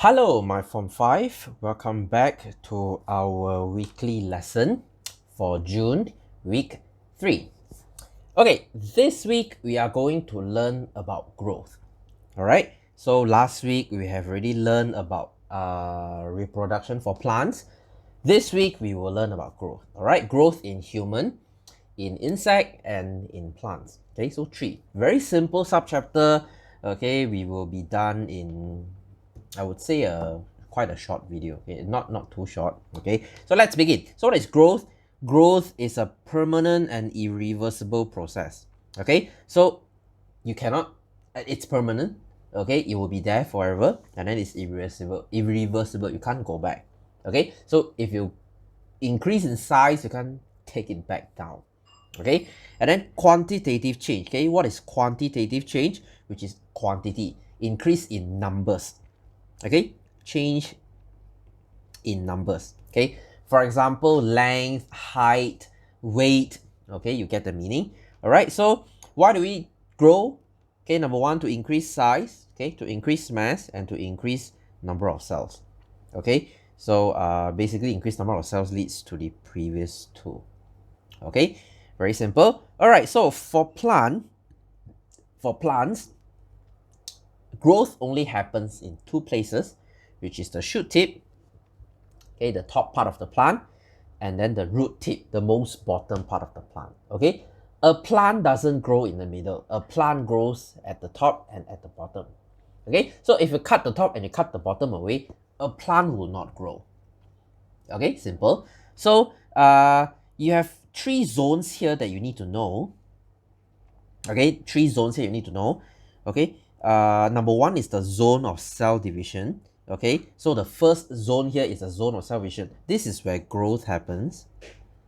Hello, my Form 5. Welcome back to our weekly lesson for June, week 3. Okay, this week we are going to learn about growth. Alright, so last week we have already learned about reproduction for plants. This week we will learn about growth. Alright, growth in human, in insect, and in plants. Okay, so 3. Very simple subchapter. Okay, we will be done in, I would say, quite a short video. Okay, not too short. Okay, so let's begin. So what is growth? Growth is a permanent and irreversible process. Okay, so you cannot, it's permanent. Okay, it will be there forever, and then it's irreversible. You can't go back. Okay, so if you increase in size, you can't take it back down. Okay, and then quantitative change. Okay, what is quantitative change? Which is quantity, increase in numbers. Okay, change in numbers. Okay, for example, length, height, weight. Okay, you get the meaning. All right, so why do we grow? Okay, number 1, to increase size. Okay, to increase mass and to increase number of cells. Okay, so basically increased number of cells leads to the previous 2. Okay, very simple. All right, so for plants, growth only happens in 2 places, which is the shoot tip, okay, the top part of the plant, and then the root tip, the most bottom part of the plant. Okay, a plant doesn't grow in the middle. A plant grows at the top and at the bottom. Okay, so if you cut the top and you cut the bottom away, a plant will not grow. Okay, simple. So you have 3 zones here that you need to know. Okay, 3 zones here you need to know. Okay, number 1 is the zone of cell division. Okay, so the first zone here is a zone of cell division. This is where growth happens.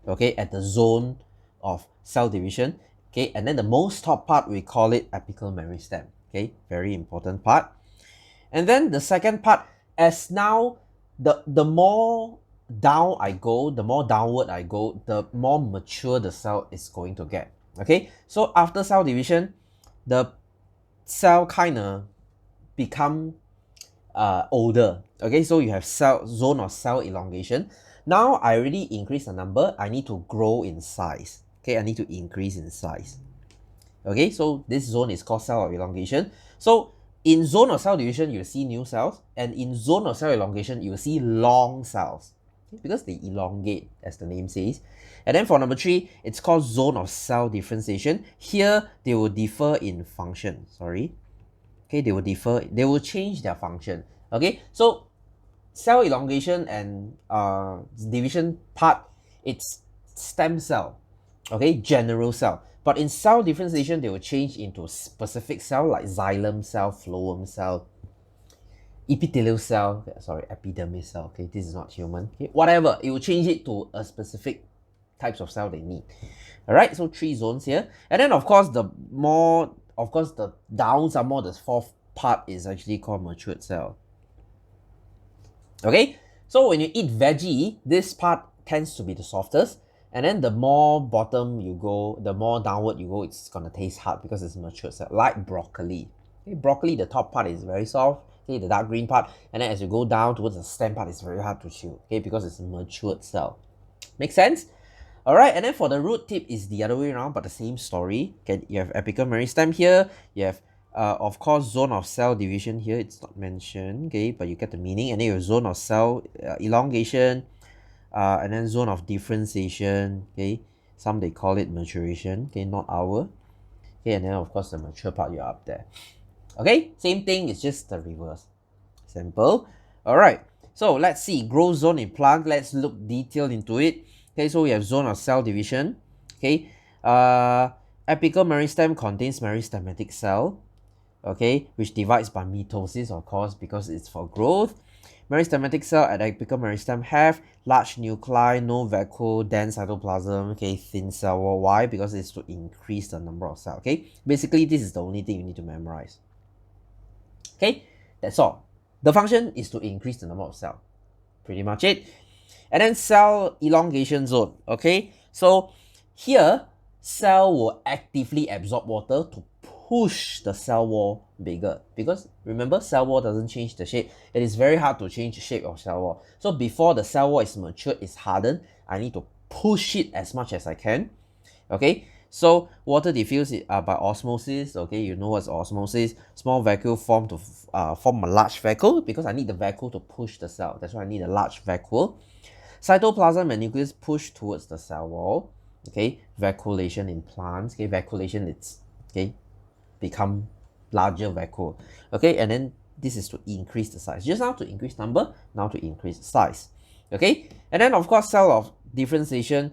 Okay, at the zone of cell division. Okay, and then the most top part, we call it apical meristem. Okay, very important part. And then the second part, as now the more down I go, the more downward I go, the more mature the cell is going to get. Okay, so after cell division, the cell kind of become older. Okay, so you have zone of cell elongation. Now I already increase the number, I need to grow in size. Okay, I need to increase in size. Okay, so this zone is called cell of elongation. So in zone of cell division, you see new cells, and in zone of cell elongation, you will see long cells, because they elongate, as the name says. And then for number 3, it's called zone of cell differentiation. Here they will differ in function. Okay, they will change their function. Okay, so cell elongation and division part, it's stem cell. Okay, general cell. But in cell differentiation, they will change into specific cell like xylem cell, phloem cell, epithelial cell, epidermis cell. Okay, this is not human. Okay, whatever, it will change it to a specific types of cell they need. All right, so 3 zones here. And then of course the downs are more, the 4th part is actually called matured cell. Okay, so when you eat veggie, this part tends to be the softest, and then the more bottom you go, the more downward you go, it's gonna taste hard because it's matured cell, like broccoli. Okay, broccoli, the top part is very soft, okay, the dark green part, and then as you go down towards the stem part, it's very hard to chew, okay, because it's a matured cell. Make sense? All right, and then for the root tip is the other way around, but the same story. Okay, you have apical meristem here, you have of course zone of cell division here, it's not mentioned, okay, but you get the meaning. And then you have zone of cell elongation, and then zone of differentiation. Okay, some they call it maturation, okay, not our. Okay, and then of course the mature part, you're up there. Okay, same thing, it's just the reverse. Simple. All right, so let's see growth zone in plant. Let's look detailed into it. Okay, so we have zone of cell division. Okay, apical meristem contains meristematic cell, okay, which divides by mitosis, of course, because it's for growth. Meristematic cell at apical meristem have large nuclei, no vacuole, dense cytoplasm, okay, thin cell wall. Why? Because it's to increase the number of cells. Okay, basically this is the only thing you need to memorize. Okay, that's all. The function is to increase the number of cells. Pretty much it. And then cell elongation zone. Okay, so here cell will actively absorb water to push the cell wall bigger, because remember, cell wall doesn't change the shape. It is very hard to change the shape of cell wall. So before the cell wall is matured, it's hardened, I need to push it as much as I can. Okay, so water diffuse by osmosis. Okay, you know what's osmosis. Small vacuole form to form a large vacuole, because I need the vacuole to push the cell. That's why I need a large vacuole. Cytoplasm and nucleus push towards the cell wall. Okay, vacuolation in plants. Okay, vacuolation, it's okay, become larger vacuole. Okay, and then this is to increase the size. Just now to increase number, now to increase size. Okay, and then of course cell of differentiation,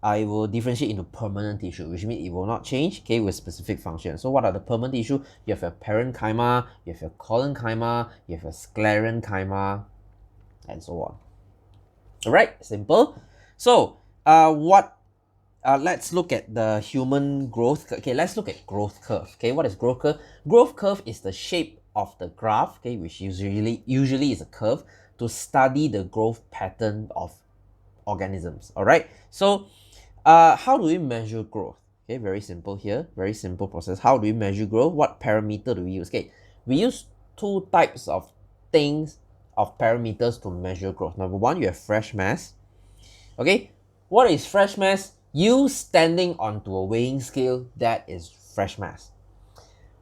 I will differentiate into permanent tissue, which means it will not change, okay, with specific function. So what are the permanent tissue? You have your parenchyma, you have your collenchyma, you have your sclerenchyma, and so on. All right, simple. So let's look at the human growth. Okay, let's look at growth curve. Okay, what is growth curve? Growth curve is the shape of the graph, okay, which usually is a curve, to study the growth pattern of organisms. All right, so how do we measure growth? Okay, very simple here, very simple process. How do we measure growth? What parameter do we use? Okay, we use two types of things, of parameters to measure growth. Number one, you have fresh mass. Okay, what is fresh mass? You standing onto a weighing scale, that is fresh mass.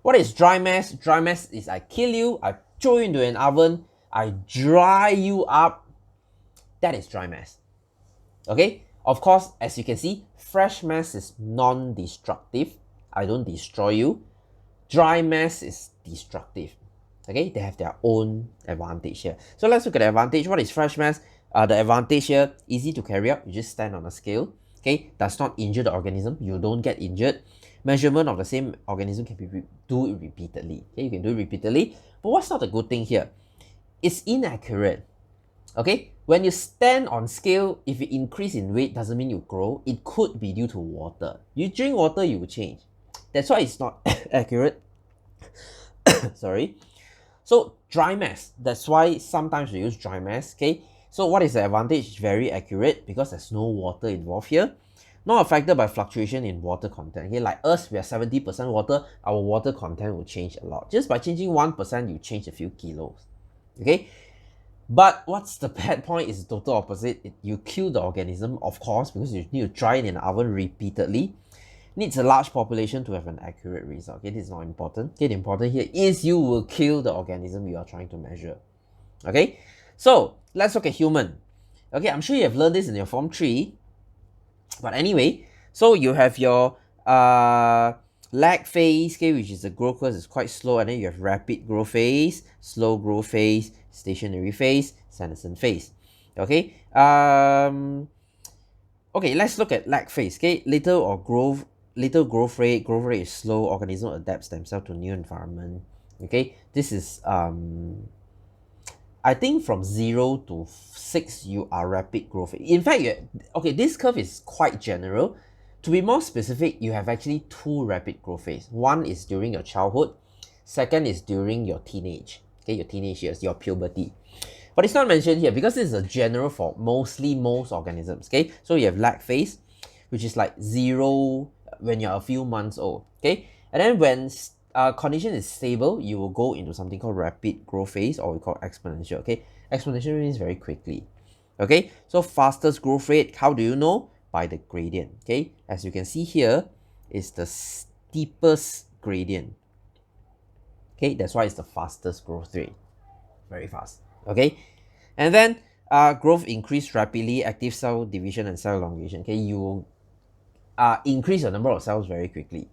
What is dry mass? Dry mass is I kill you, I throw you into an oven, I dry you up, that is dry mass. Okay, of course, as you can see, fresh mass is non-destructive. I don't destroy you. Dry mass is destructive. Okay, they have their own advantage here. So let's look at the advantage. What is fresh mass? The advantage here, easy to carry out. You just stand on a scale. Okay, does not injure the organism. You don't get injured. Measurement of the same organism can be do it repeatedly. Okay, you can do it repeatedly. But what's not a good thing here? It's inaccurate. Okay, when you stand on scale, if you increase in weight, doesn't mean you grow. It could be due to water. You drink water, you will change. That's why it's not accurate. Sorry. So dry mass, that's why sometimes we use dry mass. Okay, so what is the advantage? It's very accurate because there's no water involved here. Not affected by fluctuation in water content. Okay, like us, we are 70% water, our water content will change a lot. Just by changing 1%, you change a few kilos. Okay, but what's the bad point is the total opposite. You kill the organism, of course, because you need to dry it in the oven repeatedly. Needs a large population to have an accurate result. Okay, this is not important. Okay, the important here is you will kill the organism you are trying to measure. Okay, so let's look at human. Okay, I'm sure you have learned this in your Form 3. But anyway, so you have your lag phase, okay, which is the growth curve is quite slow, and then you have rapid growth phase, slow growth phase, stationary phase, senescent phase. Okay, okay, let's look at lag phase. Okay, little growth rate is slow, organism adapts themselves to new environment. Okay, this is I think from 0 to 6 you are rapid growth. In fact, okay, this curve is quite general. To be more specific, you have actually two rapid growth phase. One is during your childhood, second is during your teenage. Okay, your teenage years, your puberty. But it's not mentioned here because this is a general for most organisms. Okay, so you have lag phase, which is like 0 when you're a few months old. Okay, and then when condition is stable, you will go into something called rapid growth phase, or we call exponential. Okay, exponential means very quickly. Okay, so fastest growth rate, how do you know? By the gradient. Okay, as you can see here, is the steepest gradient. Okay, that's why it's the fastest growth rate. Very fast. Okay, and then growth increase rapidly, active cell division and cell elongation. Okay, you will increase the number of cells very quickly.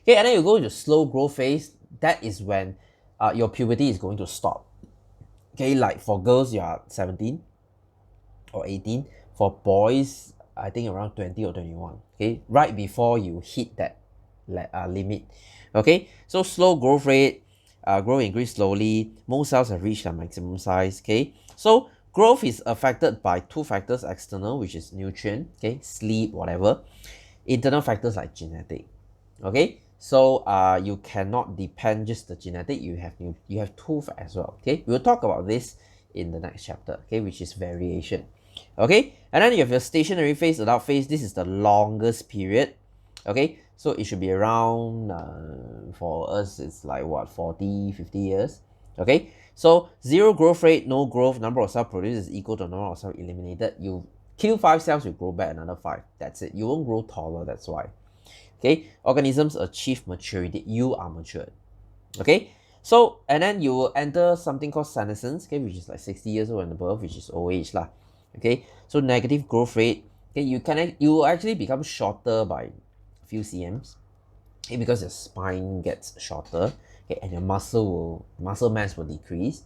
Okay, and then you go into slow growth phase. That is when your puberty is going to stop. Okay, like for girls, you are 17 or 18. For boys, I think around 20 or 21. Okay, right before you hit that limit. Okay, so slow growth rate, growth increase slowly. Most cells have reached their maximum size. Okay, so growth is affected by two factors: external, which is nutrient, okay, sleep, whatever. Internal factors like genetic. Okay, so you cannot depend just the genetic. You have two as well. Okay, we'll talk about this in the next chapter. Okay, which is variation. Okay, and then you have your stationary phase, adult phase. This is the longest period. Okay, So it should be around, for us, it's like what, 40, 50 years. Okay, so zero growth rate, no growth, number of cells produced is equal to number of cells eliminated. You kill 5 cells, you grow back another 5. That's it. You won't grow taller, that's why. Okay, organisms achieve maturity. You are matured. Okay, so and then you will enter something called senescence, okay, which is like 60 years old and above, which is old age lah. Okay, so negative growth rate. Okay, you will actually become shorter by a few cms, okay, because your spine gets shorter, okay, and your muscle mass will decrease.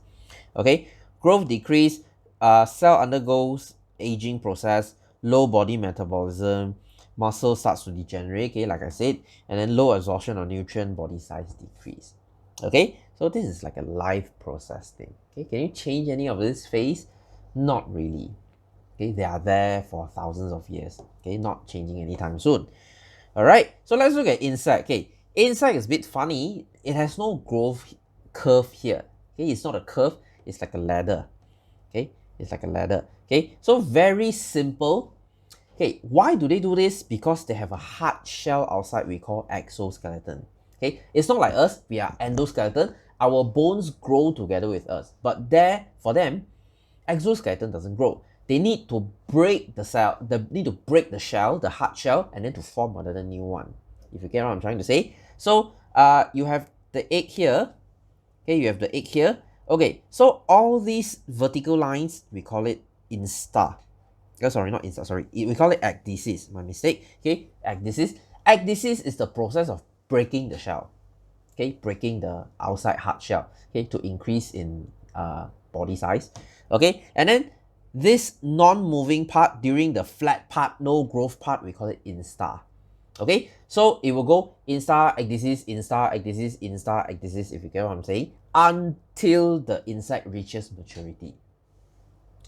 Okay, growth decrease, cell undergoes aging process, low body metabolism, muscle starts to degenerate, okay, like I said, and then low absorption of nutrient, body size decrease. Okay, so this is like a life process thing. Okay, can you change any of this phase? Not really. Okay, they are there for thousands of years. Okay, not changing anytime soon. All right, so let's look at insect. Okay, insect is a bit funny. It has no growth curve here. Okay, it's not a curve, it's like a ladder. Okay, it's like a ladder. Okay, so very simple. Okay, why do they do this? Because they have a hard shell outside we call exoskeleton. Okay, it's not like us, we are endoskeleton. Our bones grow together with us. But there, for them, exoskeleton doesn't grow. They need to break the cell, they need to break the shell, the hard shell, and then to form another new one. If you get what I'm trying to say. So you have the egg here. Okay, you have the egg here. Okay, so all these vertical lines, we call it insta. Oh, sorry, not insta, sorry. We call it ecdysis. My mistake. Okay, ecdysis. Ecdysis is the process of breaking the shell. Okay, breaking the outside hard shell. Okay, to increase in body size. Okay, and then this non-moving part during the flat part, no growth part, we call it insta. Okay, so it will go insta, ecdysis, insta, ecdysis, insta, ecdysis, if you get what I'm saying, until the insect reaches maturity.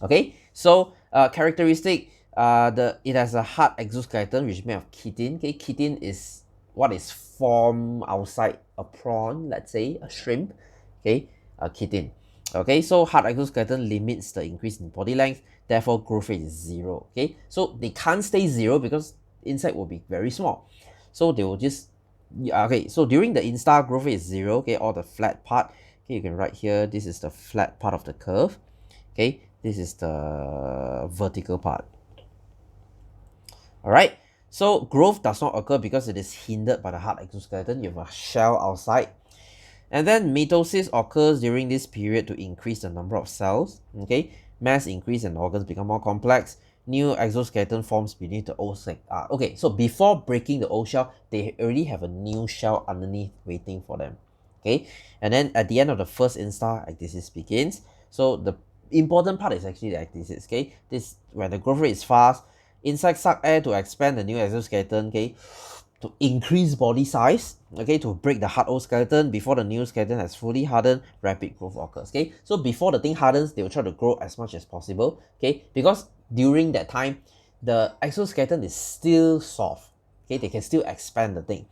Okay, so characteristic, it has a hard exoskeleton which is made of chitin. Okay, chitin is what is formed outside a prawn, let's say a shrimp. Okay, chitin. Okay, so hard exoskeleton limits the increase in body length, therefore growth rate is 0. Okay, so they can't stay 0 because insect will be very small, so they will just, okay, so during the insta, growth rate is 0. Okay, all the flat part. Okay, you can write here, this is the flat part of the curve. Okay, this is the vertical part. All right, so growth does not occur because it is hindered by the hard exoskeleton. You have a shell outside. And then mitosis occurs during this period to increase the number of cells. Okay, mass increase and organs become more complex. New exoskeleton forms beneath the old shell. Okay, so before breaking the old shell, they already have a new shell underneath waiting for them. Okay, and then at the end of the first insta, ecdysis begins. So the important part is actually the ecdysis. Okay, this where the growth rate is fast. Insects suck air to expand the new exoskeleton. Okay, to increase body size, okay, to break the hard old skeleton before the new skeleton has fully hardened, rapid growth occurs. Okay, so before the thing hardens, they will try to grow as much as possible. Okay, because during that time, the exoskeleton is still soft. Okay, they can still expand the thing.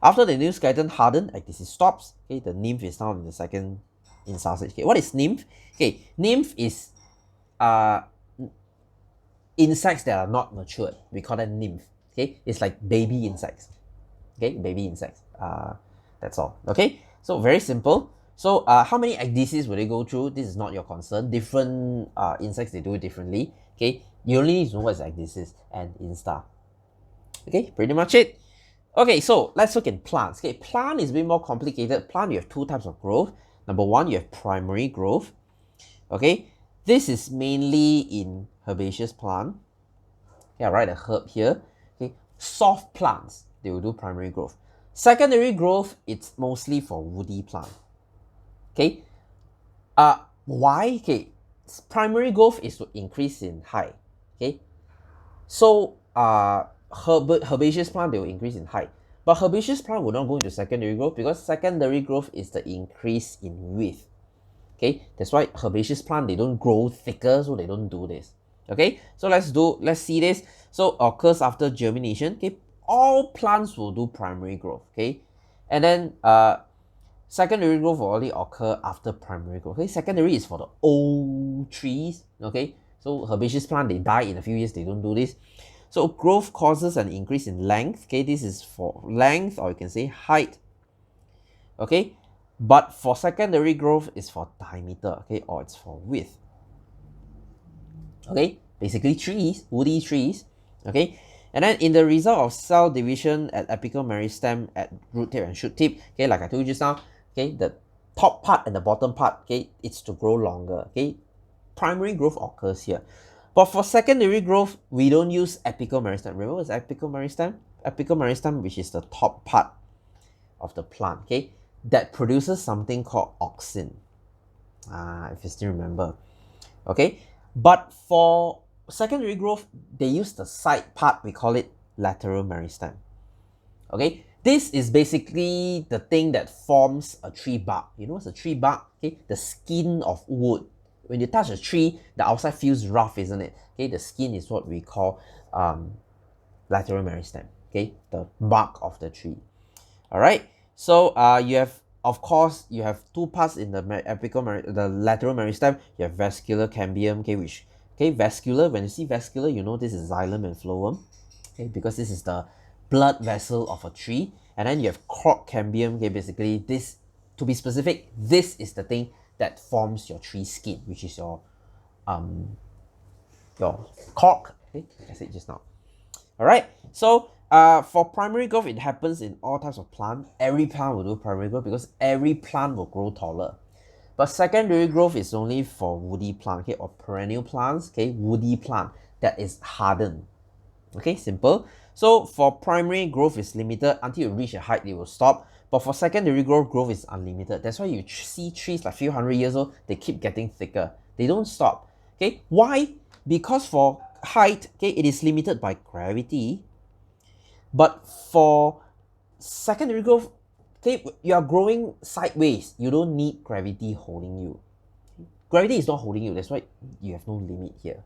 After the new skeleton hardened, ecdysis stops. Okay, the nymph is now in the second insta stage. Okay, what is nymph? Okay, nymph is insects that are not matured. We call them nymph. Okay, it's like baby insects. Okay, baby insects. That's all. Okay, so very simple. So how many ecdysis will they go through? This is not your concern. Different insects, they do it differently. Okay, you only need to know what is ecdysis and insta. Okay, pretty much it. Okay, so let's look at plants. Okay, plant is a bit more complicated. Plant, you have two types of growth. Number one, you have primary growth. Okay, this is mainly in herbaceous plant. Okay, I write a herb here. Okay, soft plants, they will do primary growth. Secondary growth, it's mostly for woody plant. Okay, why? Okay, primary growth is to increase in height. Okay, so herbaceous plant, they will increase in height, but herbaceous plant will not go into secondary growth because secondary growth is the increase in width. Okay, that's why herbaceous plant, they don't grow thicker, so they don't do this. Okay, so let's see this. So occurs after germination. Okay, all plants will do primary growth. Okay, and then secondary growth will only occur after primary growth. Okay, secondary is for the old trees. Okay, so herbaceous plant, they die in a few years, they don't do this. So growth causes an increase in length. Okay, this is for length, or you can say height. Okay, but for secondary growth is for diameter. Okay, or it's for width. Okay, basically trees, woody trees. Okay, and then in the result of cell division at apical meristem at root tip and shoot tip, okay, like I told you just now, okay, the top part and the bottom part, okay, it's to grow longer. Okay, primary growth occurs here, but for secondary growth we don't use apical meristem. Remember what's apical meristem? Apical meristem, which is the top part of the plant, okay, that produces something called auxin. If you still remember. Okay, but for secondary growth they use the side part, we call it lateral meristem. Okay, this is basically the thing that forms a tree bark. You know what's a tree bark? Okay, the skin of wood. When you touch a tree, the outside feels rough, isn't it? Okay, the skin is what we call lateral meristem. Okay, the bark of the tree. All right, so you have, of course, you have two parts in the the lateral meristem. You have vascular cambium, okay, which, okay, vascular, when you see vascular, you know this is xylem and phloem, okay, because this is the blood vessel of a tree. And then you have cork cambium, okay, basically this, to be specific, this is the thing that forms your tree skin, which is your cork, okay, like I said just now. All right, so for primary growth, it happens in all types of plant. Every plant will do primary growth because every plant will grow taller. But secondary growth is only for woody plant, okay, or perennial plants, okay, woody plant that is hardened. Okay, simple. So for primary growth is limited until you reach a height, it will stop. But for secondary growth is unlimited. That's why you see trees like few hundred years old, they keep getting thicker. They don't stop. Okay, why? Because for height, okay, it is limited by gravity. But for secondary growth, okay, you are growing sideways. You don't need gravity holding you. Gravity is not holding you. That's why you have no limit here.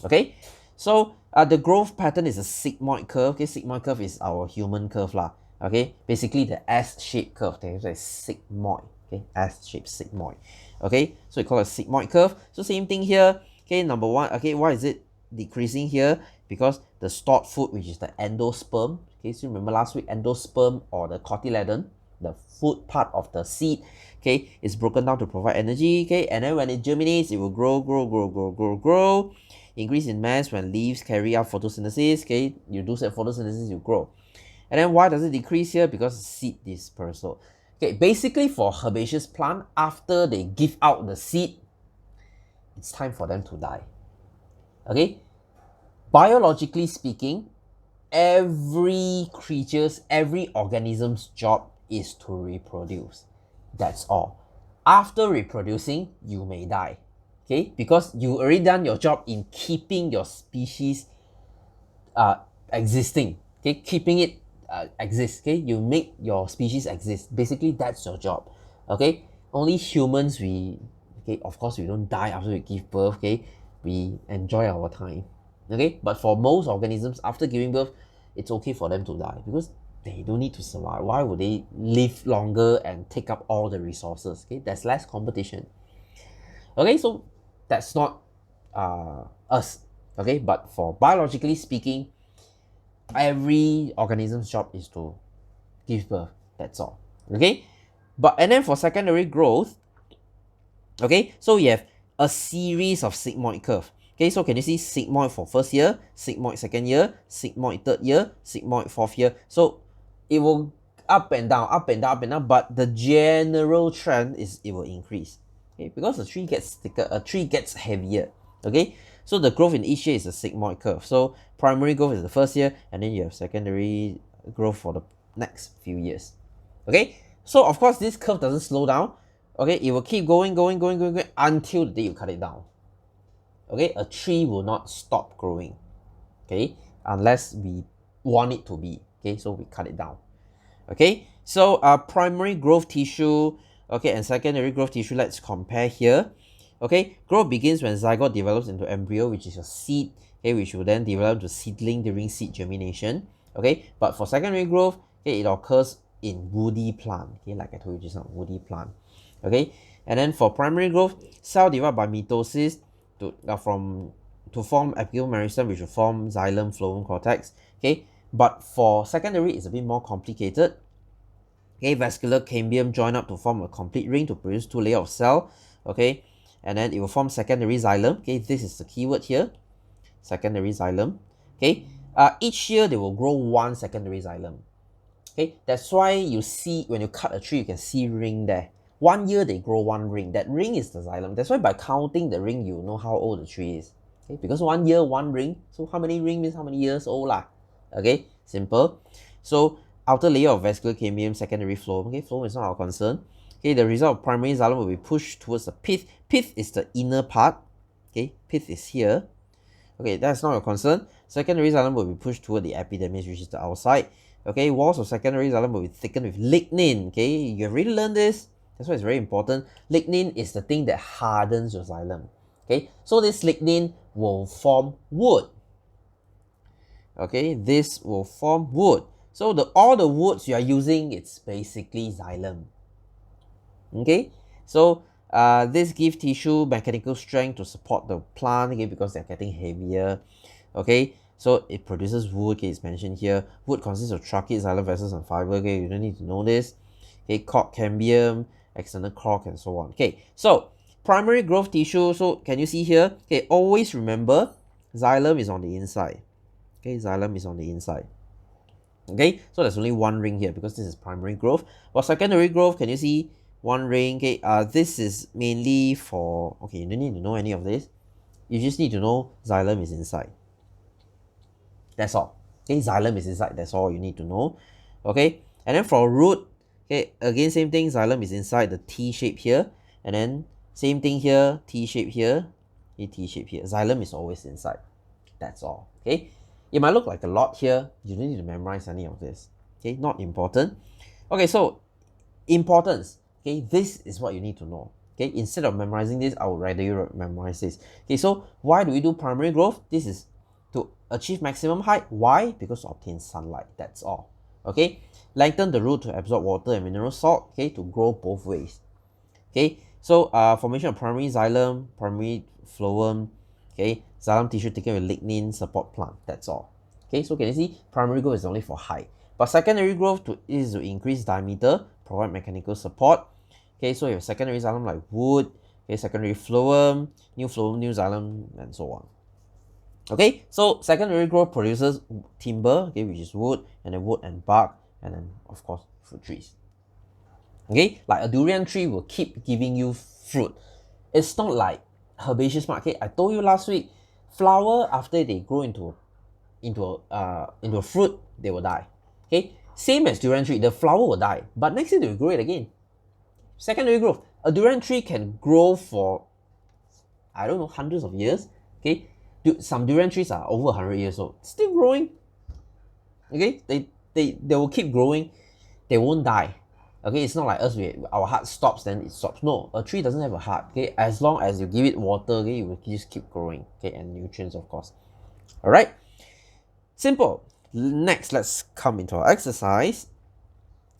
Okay, so the growth pattern is a sigmoid curve. Okay, sigmoid curve is our human curve lah. Okay, basically the S-shaped curve. There's a sigmoid. Okay, S-shaped sigmoid. Okay, so we call it a sigmoid curve. So same thing here. Okay, number one. Okay, why is it decreasing here? Because the stored food, which is the endosperm. Okay, so remember last week, endosperm or the cotyledon, the food part of the seed, okay, is broken down to provide energy. Okay, and then when it germinates, it will grow. Increase in mass when leaves carry out photosynthesis. Okay, you do some photosynthesis, you grow. And then why does it decrease here? Because seed dispersal. Okay, basically for herbaceous plant, after they give out the seed, it's time for them to die. Okay, biologically speaking, every organism's job is to reproduce. That's all. After reproducing, you may die. Okay, because you already done your job in keeping your species existing. Okay, keeping it exist. Okay, you make your species exist. Basically, that's your job. Okay, only humans, we, okay, of course we don't die after we give birth. Okay, we enjoy our time. Okay, but for most organisms, after giving birth, it's okay for them to die because they don't need to survive. Why would they live longer and take up all the resources? Okay, there's less competition. Okay, so that's not us. Okay, but for biologically speaking, every organism's job is to give birth. That's all. Okay, but and then for secondary growth, okay, so you have a series of sigmoid curve. Okay, so can you see sigmoid for first year, sigmoid second year, sigmoid third year, sigmoid fourth year? So it will up and down, but the general trend is it will increase. Okay, because the tree gets thicker, a tree gets heavier. Okay, so the growth in each year is a sigmoid curve. So primary growth is the first year, and then you have secondary growth for the next few years. Okay, so of course this curve doesn't slow down. Okay, it will keep going until the day you cut it down. Okay, a tree will not stop growing, okay, unless we want it to be. Okay, so we cut it down. Okay, so primary growth tissue, okay, and secondary growth tissue, let's compare here. Okay, growth begins when zygote develops into embryo, which is a seed, okay, which will then develop to seedling during seed germination. Okay, but for secondary growth, okay, it occurs in woody plant. Okay, like I told you just now, woody plant. Okay, and then for primary growth, cell divide by mitosis to from to form apical meristem, which will form xylem, phloem, cortex. Okay, but for secondary, it's a bit more complicated. Okay, vascular cambium join up to form a complete ring to produce two layers of cell. Okay, and then it will form secondary xylem. Okay, this is the keyword here, secondary xylem. Okay, each year they will grow one secondary xylem. Okay, that's why you see when you cut a tree, you can see ring there. 1 year they grow one ring. That ring is the xylem. That's why by counting the ring, you know how old the tree is. Okay, because 1 year, one ring. So how many ring means how many years old lah? Okay, simple. So outer layer of vascular cambium, secondary phloem. Okay, phloem is not our concern. Okay, the result of primary xylem will be pushed towards the pith. Pith is the inner part. Okay, pith is here. Okay, that's not your concern. Secondary xylem will be pushed toward the epidermis, which is the outside. Okay, walls of secondary xylem will be thickened with lignin. Okay, you have already learned this. That's why it's very important. Lignin is the thing that hardens your xylem. Okay, so this lignin will form wood. Okay, this will form wood. So all the woods you are using, it's basically xylem. Okay, so this gives tissue mechanical strength to support the plant, okay, because they're getting heavier. Okay, so it produces wood. Okay, it's mentioned here. Wood consists of trachea, xylem vessels, and fiber. Okay, you don't need to know this. Okay, cork, cambium, external cork, and so on. Okay, so primary growth tissue. So can you see here? Okay, always remember xylem is on the inside. Okay, xylem is on the inside. Okay, so there's only one ring here because this is primary growth. For secondary growth, can you see one ring? Okay, this is mainly for, okay, you don't need to know any of this. You just need to know xylem is inside. That's all. Okay, xylem is inside. That's all you need to know. Okay, and then for root, okay, again, same thing. Xylem is inside the T shape here. And then same thing here, T shape here, a T shape here. Xylem is always inside. That's all. Okay, it might look like a lot here. You don't need to memorize any of this. Okay, not important. Okay, so importance. Okay, this is what you need to know. Okay, instead of memorizing this, I would rather you memorize this. Okay, so why do we do primary growth? This is to achieve maximum height. Why? Because to obtain sunlight. That's all. Okay, lengthen the root to absorb water and mineral salt. Okay, to grow both ways. Okay, so formation of primary xylem, primary phloem. Okay, xylem tissue taken with lignin, support plant. That's all. Okay, so can you see primary growth is only for height, but secondary growth is to increase diameter, provide mechanical support. Okay, so you have secondary xylem like wood. Okay, secondary phloem, new xylem, and so on. Okay, so secondary growth produces timber, okay, which is wood, and then wood and bark, and then of course fruit trees. Okay, like a durian tree will keep giving you fruit. It's not like herbaceous plant. Okay, I told you last week, flower after they grow into a fruit, they will die. Okay, same as durian tree, the flower will die, but next year they will grow it again. Secondary growth, a durian tree can grow for, I don't know, hundreds of years. Okay, some durian trees are over 100 years old, still growing. Okay, they will keep growing, they won't die. Okay, it's not like us, our heart stops, then it stops. No, a tree doesn't have a heart. Okay, as long as you give it water, okay, it will just keep growing. Okay, and nutrients, of course. All right, simple. Next, let's come into our exercise.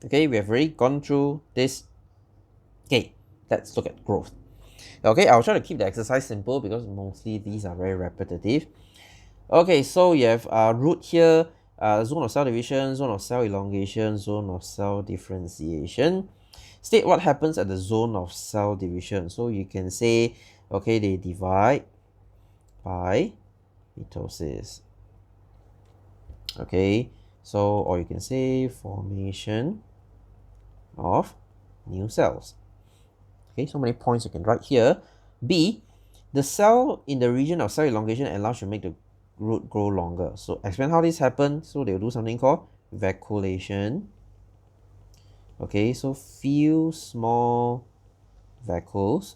Okay, we have already gone through this. Okay, let's look at growth. Okay, I'll try to keep the exercise simple because mostly these are very repetitive. Okay, so you have root here, zone of cell division, zone of cell elongation, zone of cell differentiation. State what happens at the zone of cell division. So you can say, okay, they divide by mitosis. Okay, so, or you can say formation of new cells. Okay, so many points you can write here. B, the cell in the region of cell elongation allows you to make the root grow longer. So explain how this happens. So they'll do something called vacuolation. Okay, so few small vacuoles,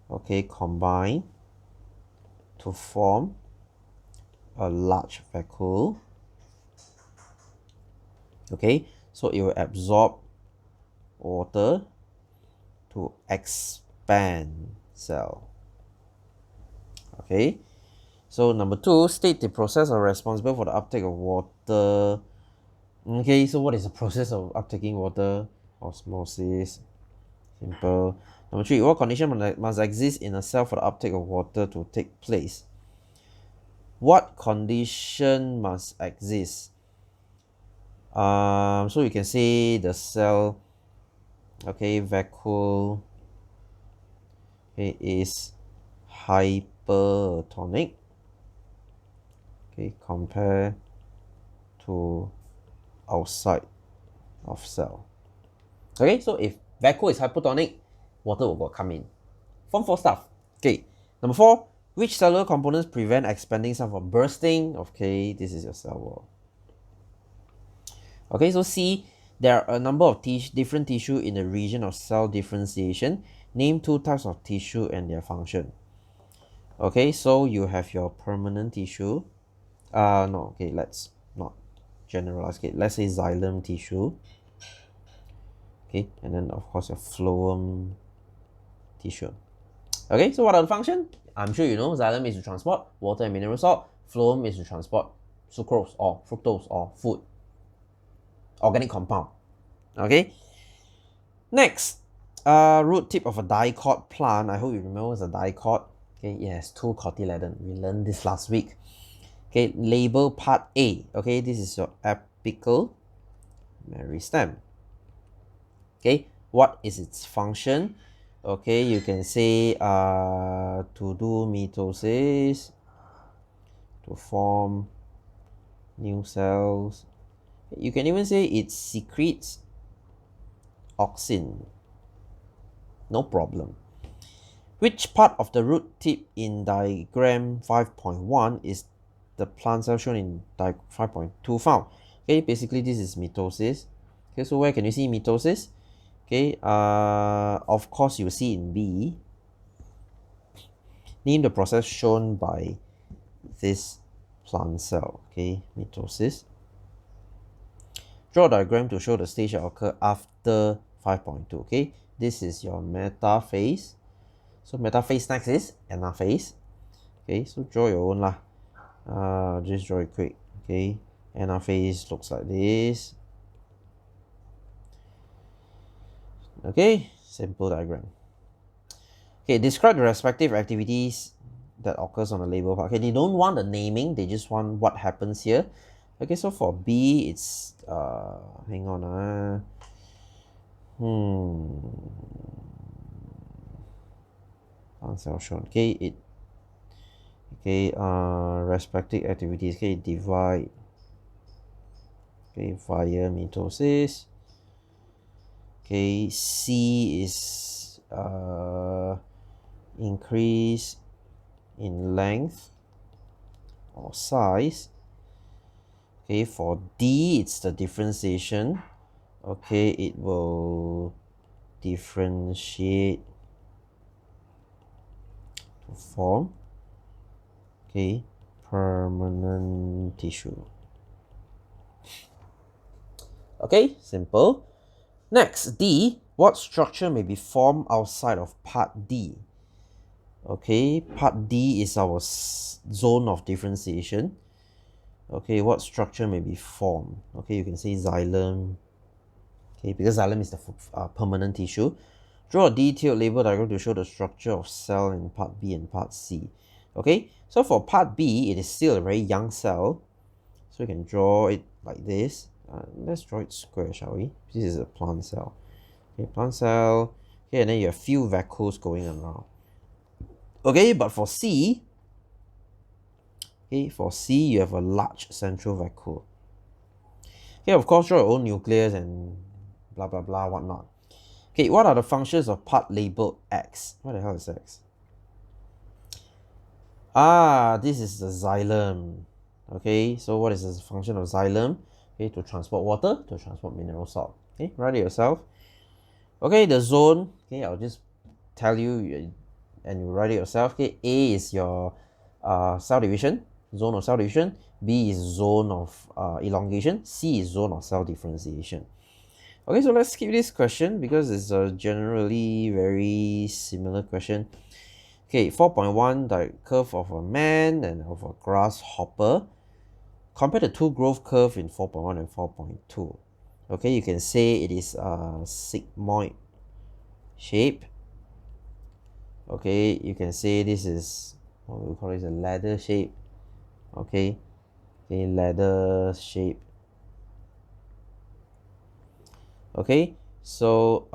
okay, combine to form a large vacuole. Okay, so it will absorb water to expand cell. Okay, so number 2, state the process are responsible for the uptake of water. Okay, so what is the process of uptaking water? Osmosis. Simple. Number 3, what condition must exist in a cell for the uptake of water to take place? What condition must exist? So you can say the cell, okay, vacuole, okay, is hypertonic, okay, compared to outside of cell. Okay, so if vacuole is hypertonic, water will come in. Form 4 stuff. Okay, number 4, which cellular components prevent expanding cell from bursting? Okay, this is your cell wall. Okay, so C, there are a number of different tissue in the region of cell differentiation. Name 2 types of tissue and their function. Okay, so you have your permanent tissue. No, okay, let's not generalize. Okay, let's say xylem tissue. Okay, and then of course your phloem tissue. Okay, so what are the functions? I'm sure you know xylem is to transport water and mineral salt. Phloem is to transport sucrose or fructose or food, organic compound. Okay. Next, root tip of a dicot plant. I hope you remember what's a dicot. Okay, it has 2 cotyledon. We learned this last week. Okay, label part A. Okay, this is your apical meristem. Okay, what is its function? Okay, you can say to do mitosis, to form new cells. You can even say it secretes auxin. No problem. Which part of the root tip in diagram 5.1 is the plant cell shown in diagram 5.2 found? Okay, basically this is mitosis. Okay, so where can you see mitosis? Okay, of course you see in B. Name the process shown by this plant cell. Okay, mitosis. Draw a diagram to show the stage that occur after 5.2. Okay, this is your metaphase. So metaphase next is anaphase. Okay, so draw your own lah. Just draw it quick. Okay, anaphase looks like this. Okay, simple diagram. Okay, describe the respective activities that occurs on the label part. Okay, they don't want the naming, they just want what happens here. Okay, so for B, it's hang on. Plant cell shown. Okay, respective activities. Okay, divide. Okay, via mitosis. Okay, C is increase in length or size. Okay, for D, it's the differentiation. Okay, it will differentiate to form, okay, permanent tissue. Okay, simple. Next, D, what structure may be formed outside of part D? Okay, part D is our zone of differentiation. Okay, what structure may be formed? Okay, you can say xylem. Okay, because xylem is the permanent tissue. Draw a detailed label diagram to show the structure of cell in part B and part C. Okay, so for part B, it is still a very young cell. So you can draw it like this. Let's draw it square, shall we? This is a plant cell. Okay, plant cell. Okay, and then you have few vacuoles going around. Okay, but for C, okay, for C, you have a large central vacuole. Okay, of course, draw your own nucleus and blah, blah, blah, whatnot. Okay, what are the functions of part labeled X? What the hell is X? This is the xylem. Okay, so what is the function of xylem? Okay, to transport water, to transport mineral salt. Okay, write it yourself. Okay, the zone. Okay, I'll just tell you and you write it yourself. Okay, A is your cell division, zone of cell division. B is zone of elongation. C is zone of cell differentiation. Okay, so let's skip this question because it's a generally very similar question. Okay, 4.1, the curve of a man and of a grasshopper. Compare the two growth curve in 4.1 and 4.2. Okay, you can say it is a sigmoid shape. Okay, you can say this is what we call it, a ladder shape. Okay, ladder shape. Okay, so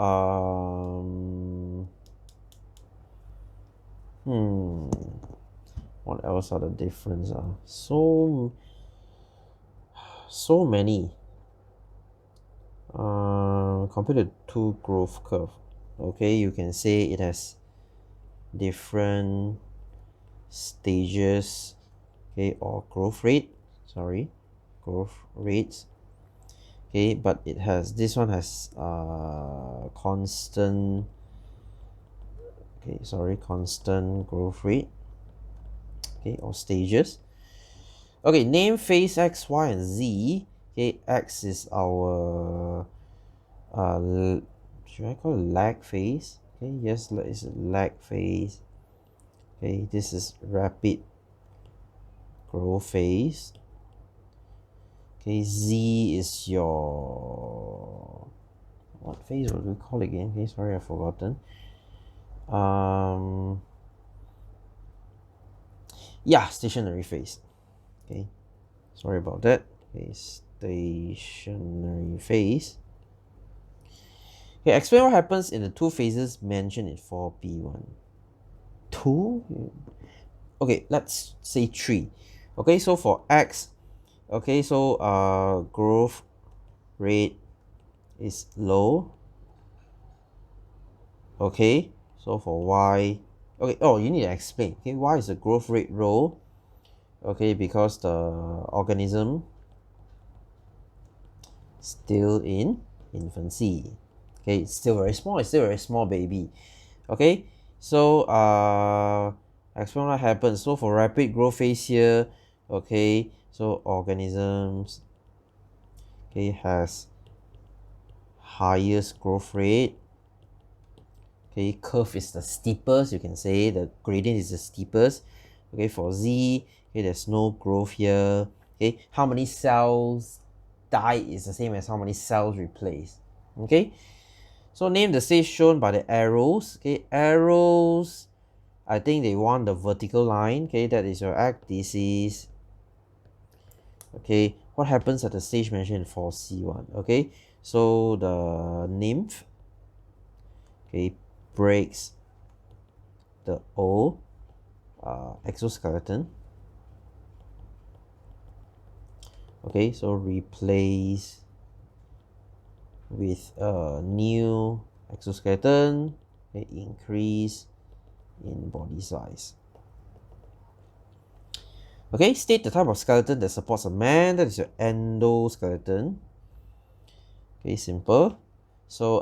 what else are the difference? So many. Compared to two growth curve. Okay, you can say it has different stages, okay, or growth rate. Sorry, growth rates. Okay, but it has, this one has constant, okay, sorry, constant growth rate, okay, or stages. Okay, name phase X, Y, and Z. Okay, X is our should I call it lag phase? Okay, yes, it's lag phase. Okay, this is rapid growth phase. Okay, Z is your, what phase would we call it again? Okay, sorry, I've forgotten. Yeah, stationary phase. Okay, sorry about that. Okay, stationary phase. Okay, explain what happens in the two phases mentioned in 4b1. 2? Okay, let's say 3. Okay, so for X, okay, so growth rate is low. Okay, so for Y, okay, oh, you need to explain. Okay, why is the growth rate low? Okay, because the organism still in infancy. Okay, it's still very small, it's still a very small baby. Okay, so explain what happens. So for rapid growth phase here, okay, so organisms, okay, has highest growth rate. Okay, curve is the steepest, you can say the gradient is the steepest. Okay, for Z, okay, there's no growth here. Okay, how many cells die is the same as how many cells replaced. Okay, so name the stage shown by the arrows. Okay, arrows, I think they want the vertical line. Okay, that is your ecdysis. Okay, what happens at the stage mentioned in 4C1? Okay, so the nymph, okay, breaks the O exoskeleton. Okay, so replace with a new exoskeleton. Okay, increase in body size. Okay, state the type of skeleton that supports a man. That is your endoskeleton. Okay, simple. So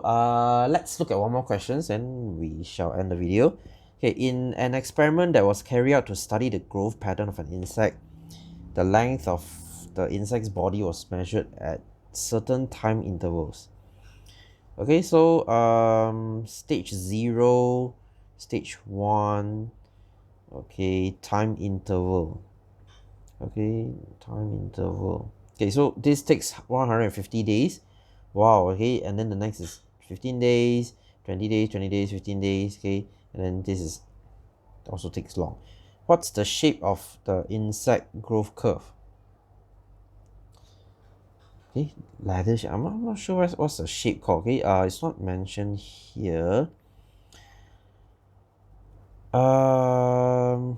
let's look at one more questions and we shall end the video. Okay, in an experiment that was carried out to study the growth pattern of an insect, the length of the insect's body was measured at certain time intervals. Okay, so stage 0, stage 1, okay, time interval. Okay, time interval. Okay, so this takes 150 days. Wow, okay, and then the next is 15 days, 20 days, 20 days, 15 days, okay, and then this is also takes long. What's the shape of the insect growth curve? Okay, ladder shape. I'm not sure what's the shape called. Okay, it's not mentioned here. Oh,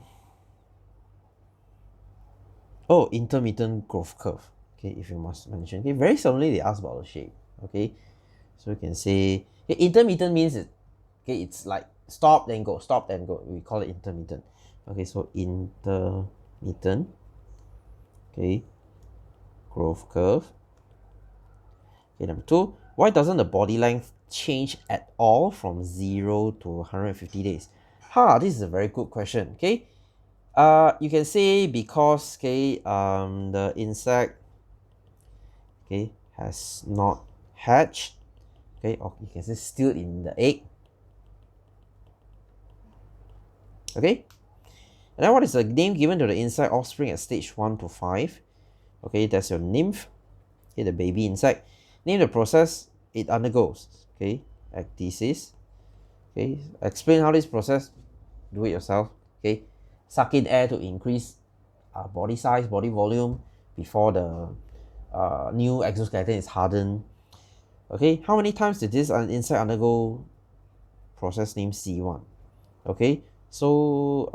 intermittent growth curve. Okay, if you must mention. Okay, very suddenly they ask about the shape. Okay, so you can say, okay, intermittent means it, okay, it's like stop then go, stop then go. We call it intermittent. Okay, so intermittent, okay, growth curve. Okay, number 2, why doesn't the body length change at all from 0 to 150 days? This is a very good question. Okay, you can say because, okay, the insect, okay, has not hatched. Okay, or you can say still in the egg. Okay, and then what is the name given to the insect offspring at stage 1 to 5? Okay, that's your nymph. Okay, the baby insect. Name the process it undergoes. Okay, ecdysis. Okay, explain how this process do it yourself. Okay, suck in air to increase body size, body volume before the new exoskeleton is hardened. Okay, how many times did this insect undergo process named C1? Okay, so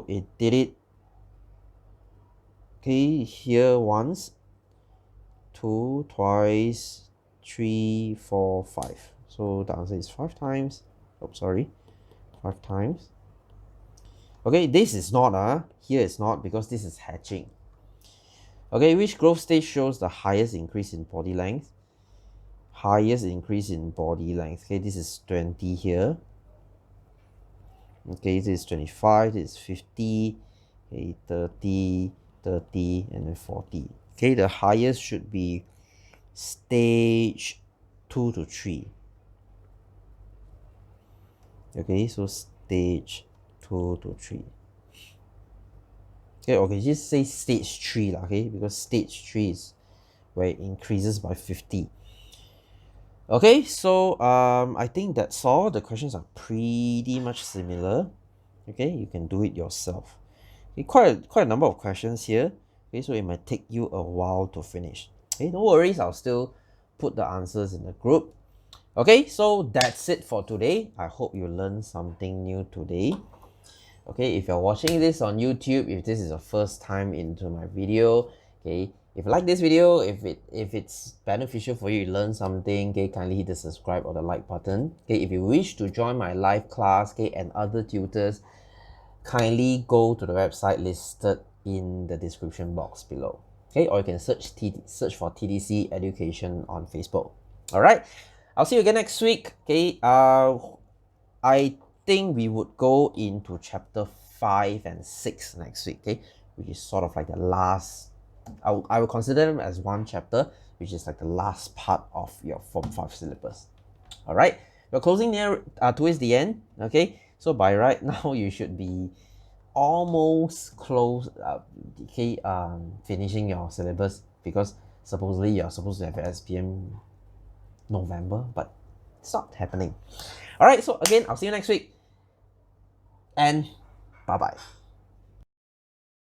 it did it, okay, here once, two, twice, three, four, five. So the answer is 5 times. Oh, sorry, 5 times. Okay, this is not here is not, because this is hatching. Okay, which growth stage shows the highest increase in body length? Highest increase in body length. Okay, this is 20 here. Okay, this is 25, this is 50, okay, 30, 30, and then 40. Okay, the highest should be stage 2 to 3. Okay, so stage 2 to 3. Okay, just say stage 3 lah, okay, because stage 3 is where it increases by 50. Okay, so I think that's all. The questions are pretty much similar. Okay, you can do it yourself. Okay, quite a number of questions here. Okay, so it might take you a while to finish. Okay, no worries, I'll still put the answers in the group. Okay, so that's it for today. I hope you learned something new today. Okay, if you're watching this on YouTube, if this is the first time into my video, okay, if you like this video, if it's beneficial for you, you learn something, okay, kindly hit the subscribe or the like button. Okay, if you wish to join my live class, okay, and other tutors, kindly go to the website listed in the description box below. Okay, or you can search for TDC Education on Facebook. All right, I'll see you again next week. Okay, I think we would go into chapter 5 and 6 next week. Okay, which is sort of like the last. I will consider them as one chapter, which is like the last part of your Form 5 syllabus. All right, we're closing near towards the end. Okay, so by right now you should be almost close. Okay, finishing your syllabus, because supposedly you're supposed to have SPM November, but it's not happening. All right, so again, I'll see you next week, and bye bye.